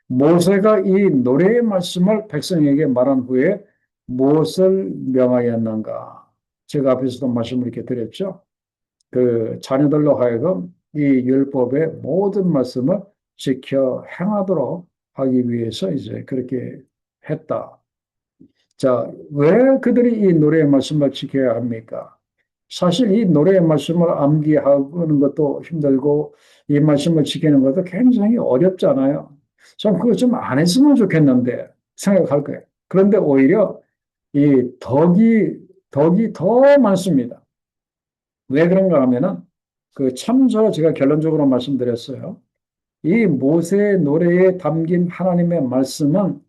모세가 이 노래의 말씀을 백성에게 말한 후에 무엇을 명하였는가? 제가 앞에서도 말씀을 이렇게 드렸죠. 그 자녀들로 하여금 이 율법의 모든 말씀을 지켜 행하도록 하기 위해서 이제 그렇게 했다. 자, 왜 그들이 이 노래의 말씀을 지켜야 합니까? 사실 이 노래의 말씀을 암기하는 것도 힘들고 이 말씀을 지키는 것도 굉장히 어렵잖아요. 전 그거 좀 안 했으면 좋겠는데 생각할 거예요. 그런데 오히려 이 덕이 더 많습니다. 왜 그런가 하면은 그 참으로 제가 결론적으로 말씀드렸어요. 이 모세의 노래에 담긴 하나님의 말씀은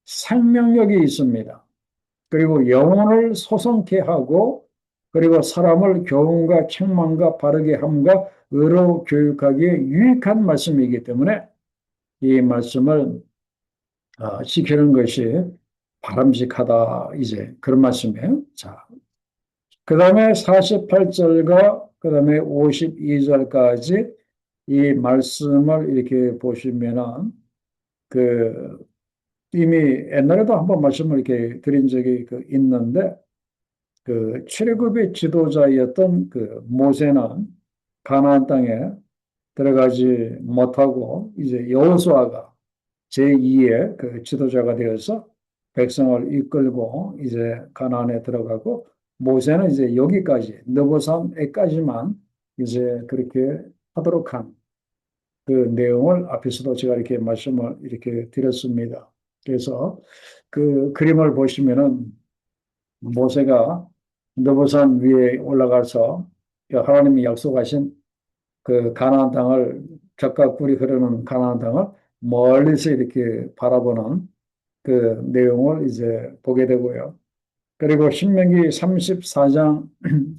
생명력이 있습니다. 그리고 영혼을 소성케 하고 그리고 사람을 교훈과 책망과 바르게 함과 의로 교육하기에 유익한 말씀이기 때문에 이 말씀을 지키는 것이 바람직하다. 이제 그런 말씀이에요. 자, 그 다음에 48절과 그 다음에 52절까지 이 말씀을 이렇게 보시면은 그 이미 옛날에도 한번 말씀을 이렇게 드린 적이 있는데 그 출애굽의 지도자였던 그 모세는 가나안 땅에 들어가지 못하고 이제 여호수아가 제2의 그 지도자가 되어서 백성을 이끌고 이제 가나안에 들어가고 모세는 이제 여기까지 느보산에까지만 이제 그렇게 하도록 한 그 내용을 앞에서도 제가 이렇게 말씀을 이렇게 드렸습니다. 그래서 그 그림을 보시면은 모세가 느보산 위에 올라가서 하나님이 약속하신 그 가나안 땅을 젖과 꿀이 흐르는 가나안 땅을 멀리서 이렇게 바라보는 그 내용을 이제 보게 되고요. 그리고 신명기 34장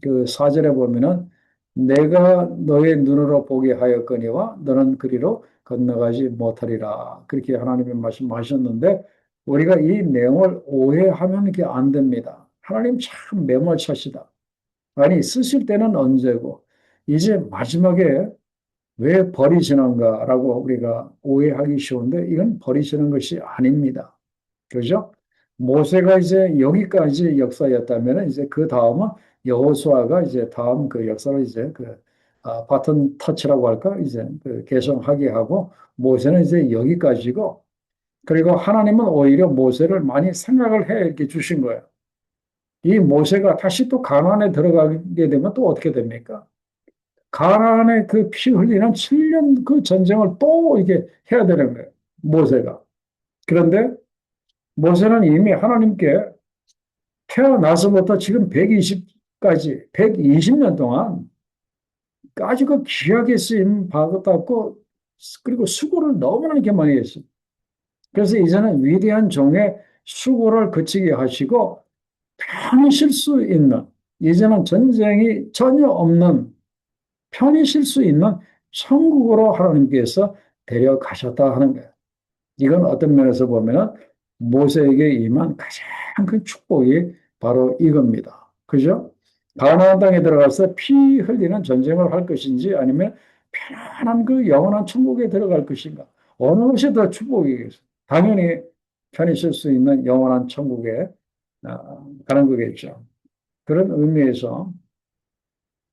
그 4절에 보면은 내가 너의 눈으로 보게 하였거니와 너는 그리로 건너가지 못하리라. 그렇게 하나님이 말씀하셨는데 우리가 이 내용을 오해하면 이게 안 됩니다. 하나님 참 매몰차시다. 아니 쓰실 때는 언제고 이제 마지막에 왜 버리시는가라고 우리가 오해하기 쉬운데 이건 버리시는 것이 아닙니다. 그죠? 모세가 이제 여기까지 역사였다면 이제 그 다음은 여호수아가 이제 다음 그 역사를 이제 바톤 터치라고 할까 이제 개성하게 하고 모세는 이제 여기까지고 그리고 하나님은 오히려 모세를 많이 생각을 해 이렇게 주신 거예요. 이 모세가 다시 또 가나안에 들어가게 되면 또 어떻게 됩니까? 가나안에 그 피 흘리는 7년 그 전쟁을 또 이게 해야 되는 거예요. 모세가. 그런데 모세는 이미 하나님께 태어나서부터 지금 120까지, 120년 동안 아주 그 귀하게 쓰임 받았고, 그리고 수고를 너무나 이렇게 많이 했어요. 그래서 이제는 위대한 종의 수고를 그치게 하시고, 편히 쉴 수 있는, 이제는 전쟁이 전혀 없는, 편히 쉴 수 있는 천국으로 하나님께서 데려가셨다 하는 거예요. 이건 어떤 면에서 보면은 모세에게 임한 가장 큰 축복이 바로 이겁니다. 그죠? 가나안 땅에 들어가서 피 흘리는 전쟁을 할 것인지 아니면 편안한 그 영원한 천국에 들어갈 것인가? 어느 것이 더 축복이겠어요? 당연히 편히 쉴 수 있는 영원한 천국에 가는 거겠죠. 그런 의미에서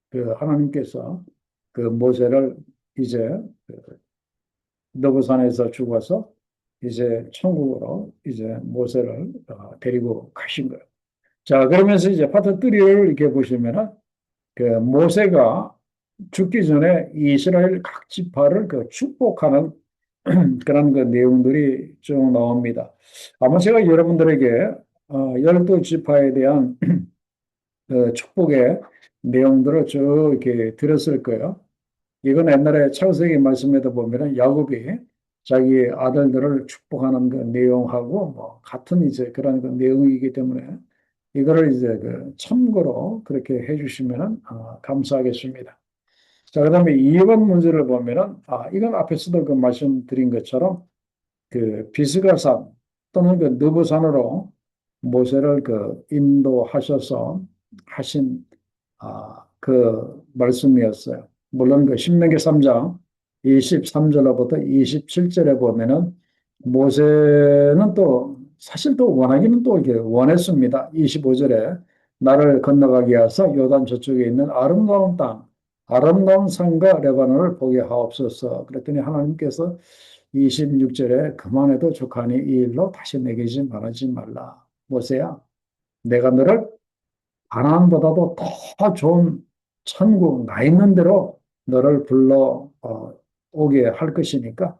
그 하나님께서 그 모세를 이제 너브산에서 죽어서 이제 천국으로 이제 모세를 데리고 가신 거예요. 자, 그러면서 이제 파트 3를 이렇게 보시면은 그 모세가 죽기 전에 이스라엘 각 지파를 그 축복하는 그런 그 내용들이 쭉 나옵니다. 아마 제가 여러분들에게 열두 지파에 대한 그 축복의 내용들을 쭉 이렇게 들었을 거예요. 이건 옛날에 창세기 말씀에도 보면은 야곱이 자기 아들들을 축복하는 그 내용하고 뭐 같은 이제 그런 그 내용이기 때문에 이거를 이제 그 참고로 그렇게 해주시면은 감사하겠습니다. 자, 그다음에 2번 문제를 보면은 이건 앞에서도 그 말씀드린 것처럼 그 비스가산 또는 그 느부산으로 모세를 그 인도하셔서 하신 그 말씀이었어요. 물론 그 신명기 3장 23절로부터 27절에 보면은 모세는 또 사실 또 원하기는 또 이렇게 원했습니다. 25절에 나를 건너가게 하사 요단 저쪽에 있는 아름다운 땅, 아름다운 산과 레바논을 보게 하옵소서. 그랬더니 하나님께서 26절에 그만해도 족하니 이 일로 다시 내게 말하지 말라. 모세야, 내가 너를 가나안보다도 더 좋은 천국 나 있는 대로 너를 불러 오게 할 것이니까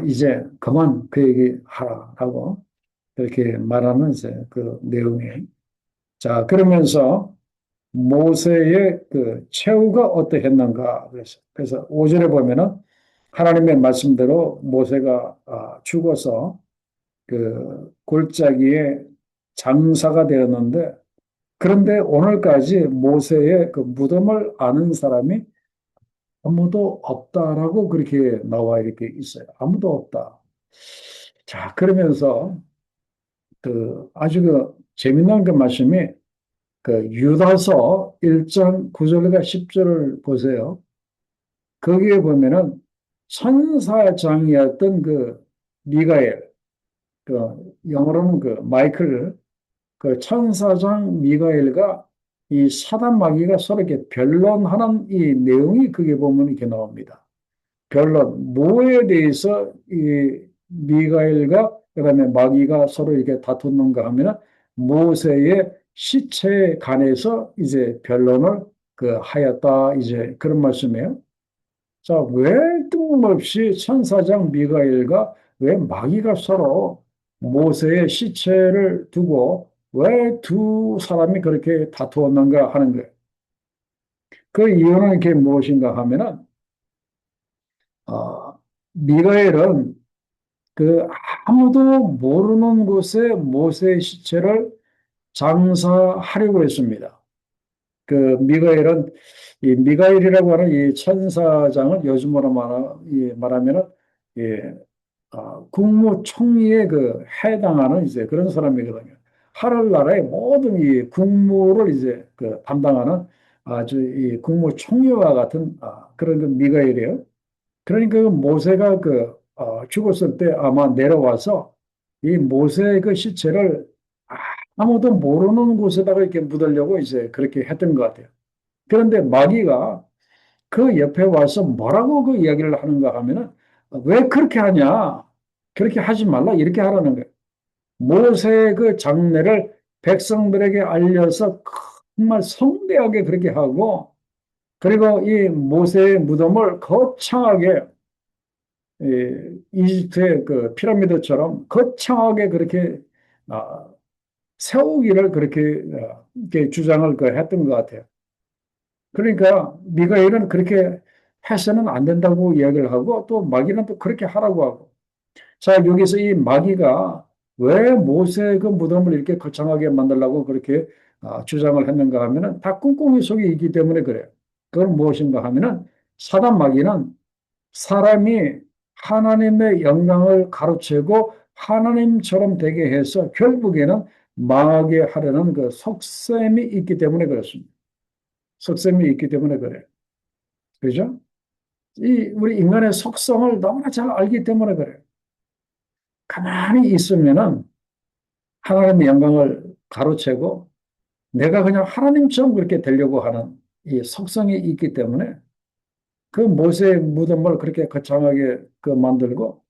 이제 그만 그 얘기 하라라고 그렇게 말하는 이제 그 내용이. 자, 그러면서 모세의 그 최후가 어떠했는가 그래서 5절에 보면은 하나님의 말씀대로 모세가 죽어서 그 골짜기에 장사가 되었는데 그런데 오늘까지 모세의 그 무덤을 아는 사람이 아무도 없다라고 그렇게 나와 이렇게 있어요. 아무도 없다. 자, 그러면서 그 아주 그 재밌는 그 말씀이 그 유다서 1장 9절과 10절을 보세요. 거기에 보면은 천사장이었던 그 미가엘, 그 영어로는 그 마이클, 그 천사장 미가엘과 이 사단 마귀가 서로 이렇게 변론하는 이 내용이 그게 보면 이렇게 나옵니다. 변론, 뭐에 대해서 이 미가엘과 그다음에 마귀가 서로 이렇게 다퉜는가 하면 모세의 시체에 관해서 이제 변론을 그 하였다 이제 그런 말씀이에요. 자, 왜 뜬금없이 천사장 미가엘과 왜 마귀가 서로 모세의 시체를 두고 왜 두 사람이 그렇게 다투었는가 하는 거예요. 그 이유는 이게 무엇인가 하면은, 미가엘은 그 아무도 모르는 곳에 모세의 시체를 장사하려고 했습니다. 그 미가엘은 이 미가엘이라고 하는 이 천사장은 요즘으로 말하면은 예, 국무총리에 그 해당하는 이제 그런 사람이거든요. 하늘나라의 모든 이 국무를 이제 그 담당하는 아주 이 국무총리와 같은 그런 그 미가엘이에요. 그러니까 그 모세가 그 죽었을 때 아마 내려와서 이 모세의 그 시체를 아무도 모르는 곳에다가 이렇게 묻으려고 이제 그렇게 했던 것 같아요. 그런데 마귀가 그 옆에 와서 뭐라고 그 이야기를 하는가 하면은 왜 그렇게 하냐? 그렇게 하지 말라. 이렇게 하라는 거예요. 모세의 그 장례를 백성들에게 알려서 정말 성대하게 그렇게 하고 그리고 이 모세의 무덤을 거창하게 이집트의 그 피라미드처럼 거창하게 그렇게 아, 세우기를 그렇게 이렇게 주장을 했던 것 같아요. 그러니까 미가엘은 그렇게 해서는 안 된다고 이야기를 하고 또 마귀는 또 그렇게 하라고 하고 자 여기서 이 마귀가 왜 모세의 그 무덤을 이렇게 거창하게 만들려고 그렇게 주장을 했는가 하면은 다 꿍꿍이 속에 있기 때문에 그래요. 그건 무엇인가 하면은 사단 마귀는 사람이 하나님의 영광을 가로채고 하나님처럼 되게 해서 결국에는 망하게 하려는 그 속셈이 있기 때문에 그렇습니다. 속셈이 있기 때문에 그래요. 그죠? 이 우리 인간의 속성을 너무나 잘 알기 때문에 그래요. 가만히 있으면은 하나님의 영광을 가로채고 내가 그냥 하나님처럼 그렇게 되려고 하는 이 속성이 있기 때문에 그 모세의 무덤을 그렇게 거창하게 그 만들고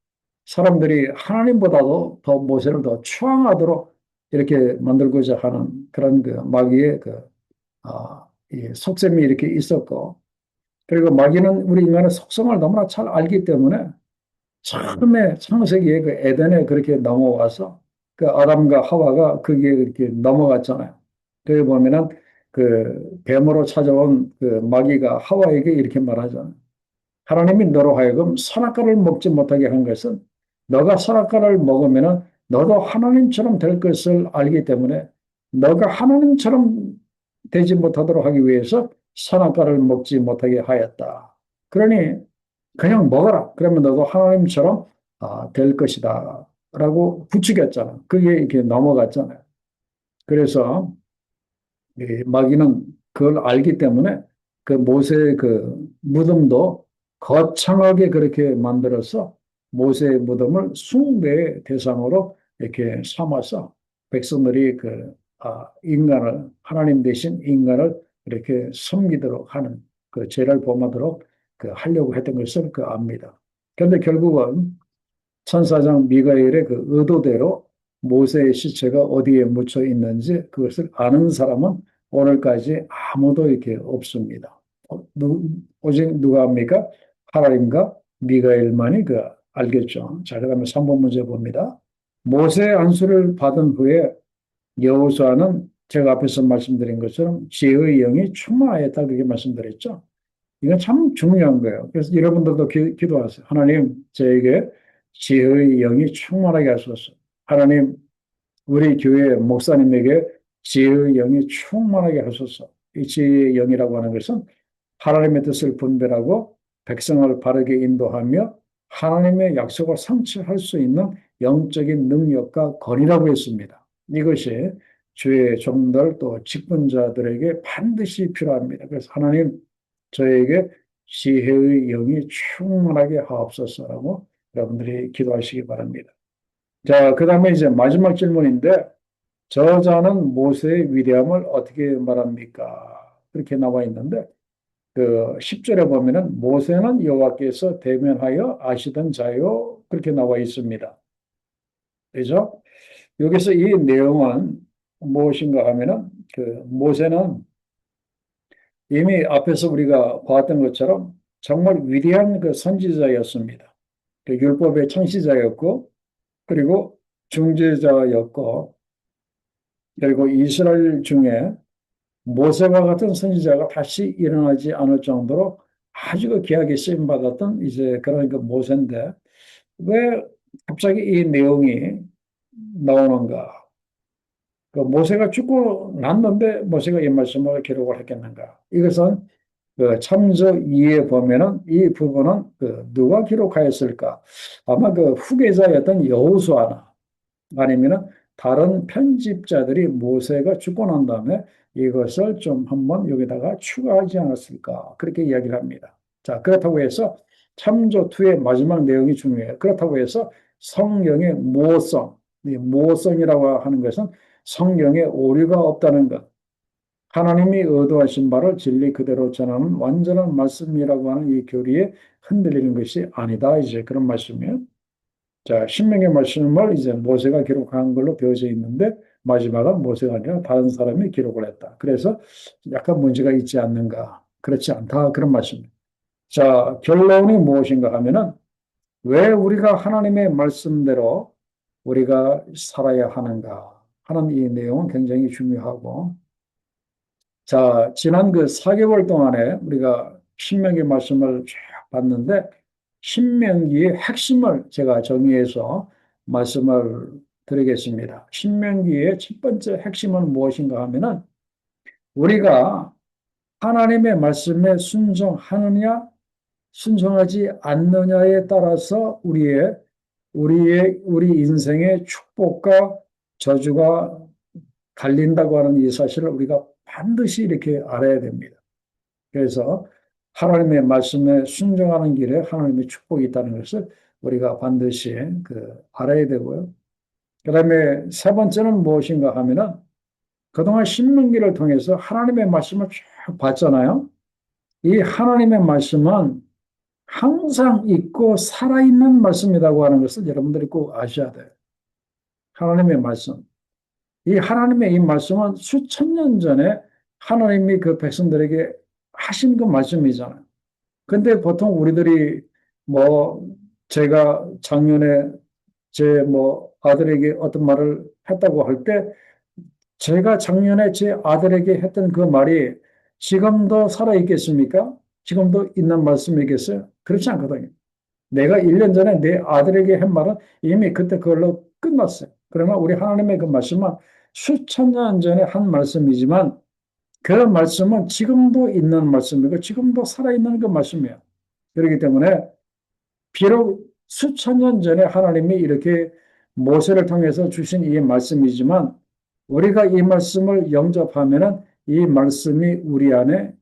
사람들이 하나님보다도 더 모세를 더 추앙하도록 이렇게 만들고자 하는 그런 그 마귀의 이 속셈이 이렇게 있었고 그리고 마귀는 우리 인간의 속성을 너무나 잘 알기 때문에 처음에 창세기에 그 에덴에 그렇게 넘어와서 그 아담과 하와가 그게 이렇게 넘어갔잖아요. 거기 보면은 그 뱀으로 찾아온 그 마귀가 하와에게 이렇게 말하잖아요. 하나님이 너로 하여금 선악과를 먹지 못하게 한 것은 너가 선악과를 먹으면은 너도 하나님처럼 될 것을 알기 때문에 너가 하나님처럼 되지 못하도록 하기 위해서 선악과를 먹지 못하게 하였다. 그러니 그냥 먹어라. 그러면 너도 하나님처럼 될 것이다. 라고 부추겼잖아. 그게 이렇게 넘어갔잖아요. 그래서 이 마귀는 그걸 알기 때문에 그 모세의 그 무덤도 거창하게 그렇게 만들어서 모세의 무덤을 숭배의 대상으로 이렇게 삼아서 백성들이 인간을, 하나님 대신 인간을 이렇게 섬기도록 하는 그 죄를 범하도록 하려고 했던 것을 압니다. 그런데 결국은 천사장 미가엘의 그 의도대로 모세의 시체가 어디에 묻혀 있는지 그것을 아는 사람은 오늘까지 아무도 이렇게 없습니다. 오직 누가 합니까? 하나님과 미가엘만이 알겠죠. 자, 그 다음에 3번 문제 봅니다. 모세의 안수를 받은 후에 여호수아는 제가 앞에서 말씀드린 것처럼 지혜의 영이 충만하였다 그렇게 말씀드렸죠. 이건 참 중요한 거예요. 그래서 여러분들도 기도하세요. 하나님, 저에게 지혜의 영이 충만하게 하소서. 하나님, 우리 교회 목사님에게 지혜의 영이 충만하게 하소서. 이 지혜의 영이라고 하는 것은 하나님의 뜻을 분별하고 백성을 바르게 인도하며 하나님의 약속을 성취할 수 있는 영적인 능력과 권위라고 했습니다. 이것이 주의 종들 또 직분자들에게 반드시 필요합니다. 그래서 하나님, 저에게 지혜의 영이 충만하게 하옵소서라고 여러분들이 기도하시기 바랍니다. 자, 그 다음에 이제 마지막 질문인데, 저자는 모세의 위대함을 어떻게 말합니까? 그렇게 나와 있는데, 그 10절에 보면은 모세는 여호와께서 대면하여 아시던 자요. 그렇게 나와 있습니다. 그죠? 여기서 이 내용은 무엇인가 하면은, 모세는 이미 앞에서 우리가 봤던 것처럼 정말 위대한 선지자였습니다. 율법의 창시자였고, 그리고 중재자였고, 그리고 이스라엘 중에 모세와 같은 선지자가 다시 일어나지 않을 정도로 아주 귀하게 쓰임받았던 이제 그런 모세인데, 왜 갑자기 이 내용이 나오는가? 모세가 죽고 났는데 모세가 이 말씀을 기록을 했겠는가? 이것은 참조 2에 보면은 이 부분은 누가 기록하였을까? 아마 후계자였던 여호수아나 아니면은 다른 편집자들이 모세가 죽고 난 다음에 이것을 좀 한번 여기다가 추가하지 않았을까? 그렇게 이야기를 합니다. 자, 그렇다고 해서 참조 2의 마지막 내용이 중요해요. 그렇다고 해서 성경의 모성, 이 모성이라고 하는 것은 성경에 오류가 없다는 것. 하나님이 의도하신 바를 진리 그대로 전하는 완전한 말씀이라고 하는 이 교리에 흔들리는 것이 아니다. 이제 그런 말씀이에요. 자, 신명의 말씀을 이제 모세가 기록한 걸로 되어져 있는데 마지막은 모세가 아니라 다른 사람이 기록을 했다. 그래서 약간 문제가 있지 않는가. 그렇지 않다. 그런 말씀입니다. 자, 결론이 무엇인가 하면은 왜 우리가 하나님의 말씀대로 우리가 살아야 하는가 하는 이 내용은 굉장히 중요하고, 자, 지난 4개월 동안에 우리가 신명기 말씀을 쭉 봤는데, 신명기의 핵심을 제가 정리해서 말씀을 드리겠습니다. 신명기의 첫 번째 핵심은 무엇인가 하면은, 우리가 하나님의 말씀에 순종하느냐, 순종하지 않느냐에 따라서 우리 인생의 축복과 저주가 갈린다고 하는 이 사실을 우리가 반드시 이렇게 알아야 됩니다. 그래서 하나님의 말씀에 순종하는 길에 하나님의 축복이 있다는 것을 우리가 반드시 알아야 되고요. 그 다음에 세 번째는 무엇인가 하면은 그동안 신명기를 통해서 하나님의 말씀을 쭉 봤잖아요. 이 하나님의 말씀은 항상 있고 살아있는 말씀이라고 하는 것을 여러분들이 꼭 아셔야 돼요. 하나님의 말씀. 이 하나님의 이 말씀은 수천 년 전에 하나님이 백성들에게 하신 말씀이잖아요. 근데 보통 우리들이 제가 작년에 제 뭐 아들에게 어떤 말을 했다고 할 때 제가 작년에 제 아들에게 했던 그 말이 지금도 살아있겠습니까? 지금도 있는 말씀이겠어요? 그렇지 않거든요. 내가 1년 전에 내 아들에게 한 말은 이미 그때 그걸로 끝났어요. 그러나 우리 하나님의 그 말씀은 수천 년 전에 한 말씀이지만 그 말씀은 지금도 있는 말씀이고 지금도 살아있는 그 말씀이에요. 그렇기 때문에 비록 수천 년 전에 하나님이 이렇게 모세를 통해서 주신 이 말씀이지만 우리가 이 말씀을 영접하면은 이 말씀이 우리 안에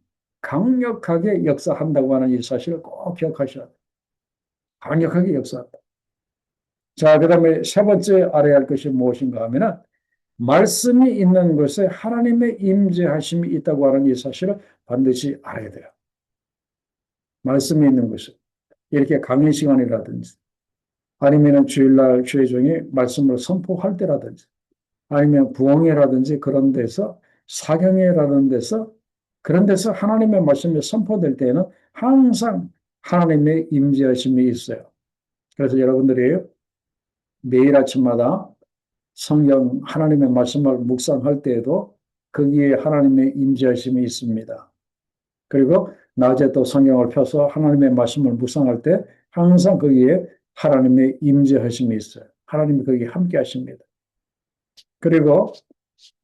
강력하게 역사한다고 하는 이 사실을 꼭 기억하셔야 돼요. 강력하게 역사한다. 자, 그 다음에 세 번째 알아야 할 것이 무엇인가 하면은 말씀이 있는 곳에 하나님의 임재하심이 있다고 하는 이 사실을 반드시 알아야 돼요. 말씀이 있는 곳에. 이렇게 강의 시간이라든지 아니면 주일날 주의 종이 말씀을 선포할 때라든지 아니면 부흥회라든지 그런 데서 사경회라는 데서 그런 데서 하나님의 말씀이 선포될 때에는 항상 하나님의 임재하심이 있어요. 그래서 여러분들이 매일 아침마다 성경 하나님의 말씀을 묵상할 때에도 거기에 하나님의 임재하심이 있습니다. 그리고 낮에 또 성경을 펴서 하나님의 말씀을 묵상할 때 항상 거기에 하나님의 임재하심이 있어요. 하나님이 거기에 함께 하십니다. 그리고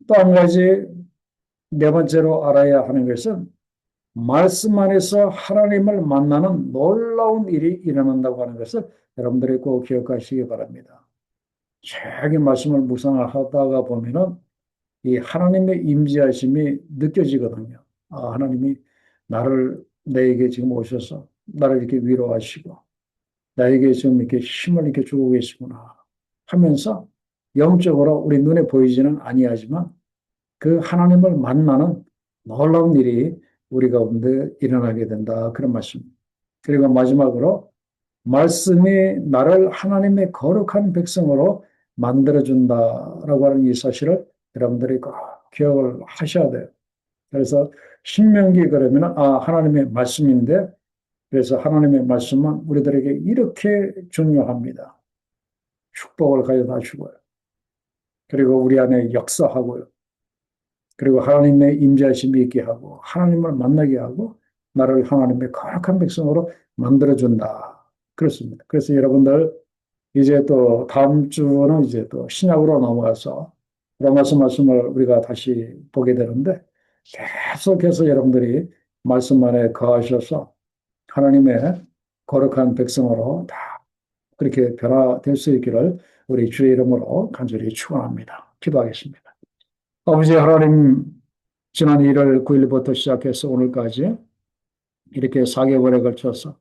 또 한 가지 네 번째로 알아야 하는 것은 말씀 안에서 하나님을 만나는 놀라운 일이 일어난다고 하는 것을 여러분들이 꼭 기억하시기 바랍니다. 자기 말씀을 묵상하다가 보면은 이 하나님의 임재하심이 느껴지거든요. 아, 하나님이 나를 내게 지금 오셔서 나를 이렇게 위로하시고 나에게 지금 이렇게 힘을 이렇게 주고 계시구나 하면서 영적으로 우리 눈에 보이지는 아니하지만 그 하나님을 만나는 놀라운 일이 우리 가운데 일어나게 된다. 그런 말씀. 그리고 마지막으로 말씀이 나를 하나님의 거룩한 백성으로 만들어준다라고 하는 이 사실을 여러분들이 꼭 기억을 하셔야 돼요. 그래서 신명기 그러면 하나님의 말씀인데 그래서 하나님의 말씀은 우리들에게 이렇게 중요합니다. 축복을 가져다 주고요. 그리고 우리 안에 역사하고요. 그리고 하나님의 임재하심이 있게 하고 하나님을 만나게 하고 나를 하나님의 거룩한 백성으로 만들어준다. 그렇습니다. 그래서 여러분들 이제 또 다음 주는 이제 또 신약으로 넘어가서 로마서 말씀을 우리가 다시 보게 되는데 계속해서 여러분들이 말씀 안에 거하셔서 하나님의 거룩한 백성으로 다 그렇게 변화될 수 있기를 우리 주의 이름으로 간절히 축원합니다. 기도하겠습니다. 아버지 하나님, 지난 1월 9일부터 시작해서 오늘까지 이렇게 4개월에 걸쳐서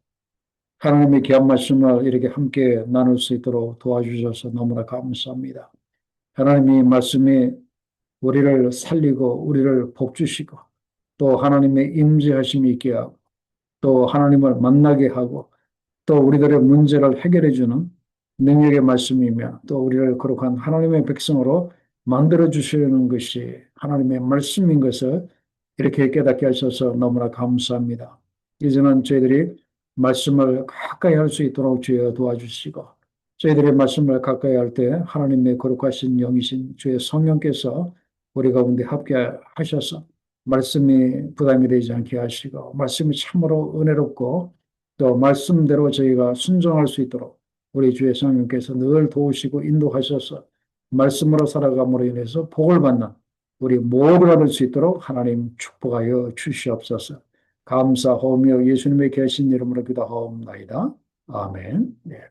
하나님의 귀한 말씀을 이렇게 함께 나눌 수 있도록 도와주셔서 너무나 감사합니다. 하나님의 말씀이 우리를 살리고 우리를 복주시고 또 하나님의 임재하심이 있게 하고 또 하나님을 만나게 하고 또 우리들의 문제를 해결해 주는 능력의 말씀이며 또 우리를 거룩한 하나님의 백성으로 만들어 주시는 것이 하나님의 말씀인 것을 이렇게 깨닫게 하셔서 너무나 감사합니다. 이제는 저희들이 말씀을 가까이 할 수 있도록 주여 도와주시고 저희들의 말씀을 가까이 할 때 하나님의 거룩하신 영이신 주의 성령께서 우리 가운데 함께 하셔서 말씀이 부담이 되지 않게 하시고 말씀이 참으로 은혜롭고 또 말씀대로 저희가 순종할 수 있도록 우리 주의 성령께서 늘 도우시고 인도하셔서 말씀으로 살아감으로 인해서 복을 받는 우리 모두가 될 수 있도록 하나님 축복하여 주시옵소서. 감사하며 예수님의 계신 이름으로 기도하옵나이다. 아멘. 네.